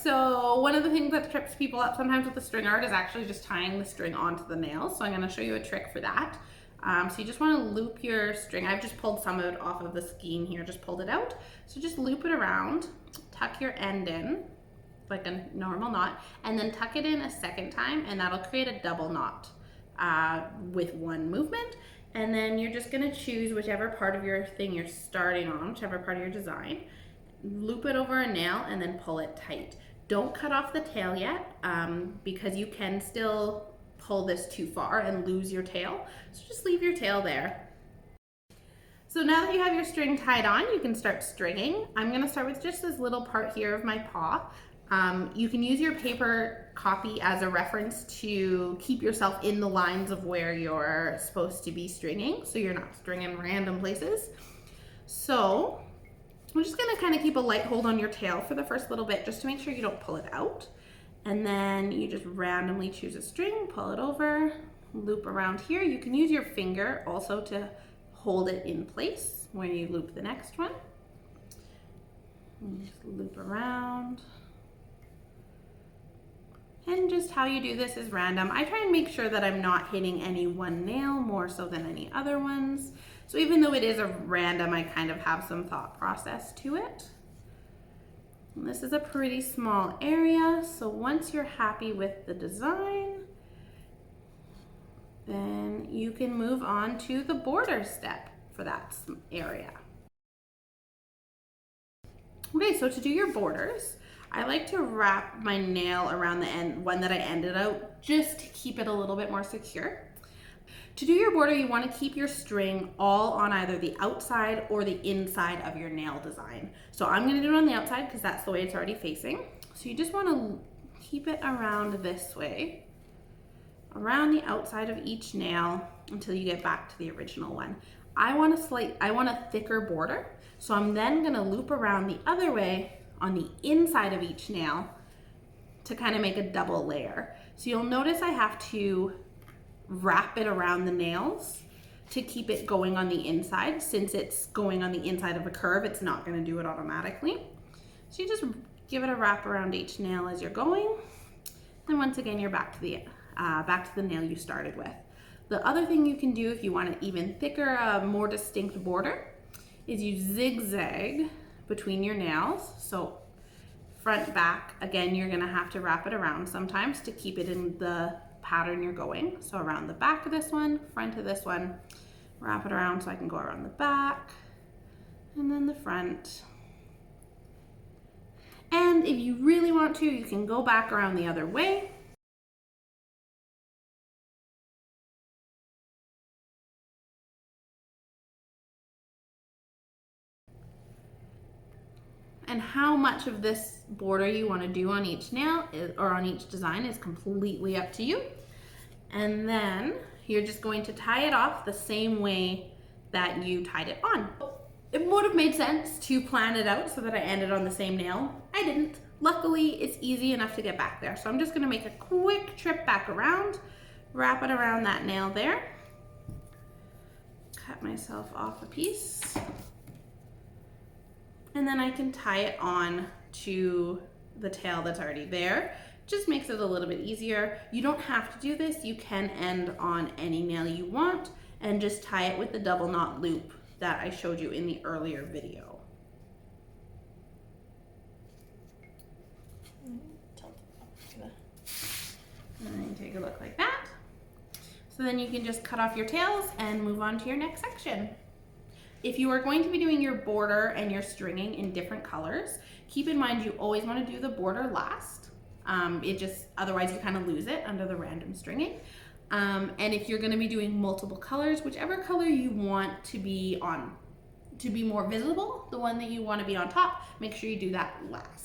So one of the things that trips people up sometimes with the string art is actually just tying the string onto the nails. So I'm gonna show you a trick for that. So you just wanna loop your string. I've just pulled some of it off of the skein here, just pulled it out. So just loop it around, tuck your end in, like a normal knot, and then tuck it in a second time, and that'll create a double knot with one movement. And then you're just gonna choose whichever part of your thing you're starting on, whichever part of your design, loop it over a nail and then pull it tight. Don't cut off the tail yet because you can still pull this too far and lose your tail. So just leave your tail there. So now that you have your string tied on, you can start stringing. I'm gonna start with just this little part here of my paw. You can use your paper copy as a reference to keep yourself in the lines of where you're supposed to be stringing, so you're not stringing random places. So we're just gonna kind of keep a light hold on your tail for the first little bit just to make sure you don't pull it out. And then you just randomly choose a string, pull it over, loop around here. You can use your finger also to hold it in place when you loop the next one. And just loop around. And just how you do this is random. I try and make sure that I'm not hitting any one nail more so than any other ones. So even though it is a random, I kind of have some thought process to it. And this is a pretty small area, so once you're happy with the design, then you can move on to the border step for that area. Okay, so to do your borders, I like to wrap my nail around the end, one that I ended out, just to keep it a little bit more secure. To do your border, you want to keep your string all on either the outside or the inside of your nail design. So I'm going to do it on the outside because that's the way it's already facing. So you just want to keep it around this way, around the outside of each nail until you get back to the original one. I want a thicker border, so I'm then going to loop around the other way on the inside of each nail to kind of make a double layer. So you'll notice I have to wrap it around the nails to keep it going on the inside. Since it's going on the inside of a curve, it's not going to do it automatically. So you just give it a wrap around each nail as you're going. Then once again, you're back to the nail you started with. The other thing you can do if you want an even thicker, more distinct border is you zigzag between your nails. So front, back, again, you're going to have to wrap it around sometimes to keep it in the pattern you're going. So around the back of this one, front of this one, wrap it around so I can go around the back and then the front. And if you really want to, you can go back around the other way. And how much of this border you want to do on each nail or on each design is completely up to you. And then you're just going to tie it off the same way that you tied it on. It would have made sense to plan it out so that I ended on the same nail. I didn't. Luckily, it's easy enough to get back there. So I'm just going to make a quick trip back around, wrap it around that nail there, cut myself off a piece. And then I can tie it on to the tail that's already there. Just makes it a little bit easier. You don't have to do this. You can end on any nail you want and just tie it with the double knot loop that I showed you in the earlier video. And take a look like that. So then you can just cut off your tails and move on to your next section. If you are going to be doing your border and your stringing in different colors, keep in mind you always want to do the border last. Otherwise you kind of lose it under the random stringing. And if you're going to be doing multiple colors, whichever color you want to be on, to be more visible, the one that you want to be on top, make sure you do that last.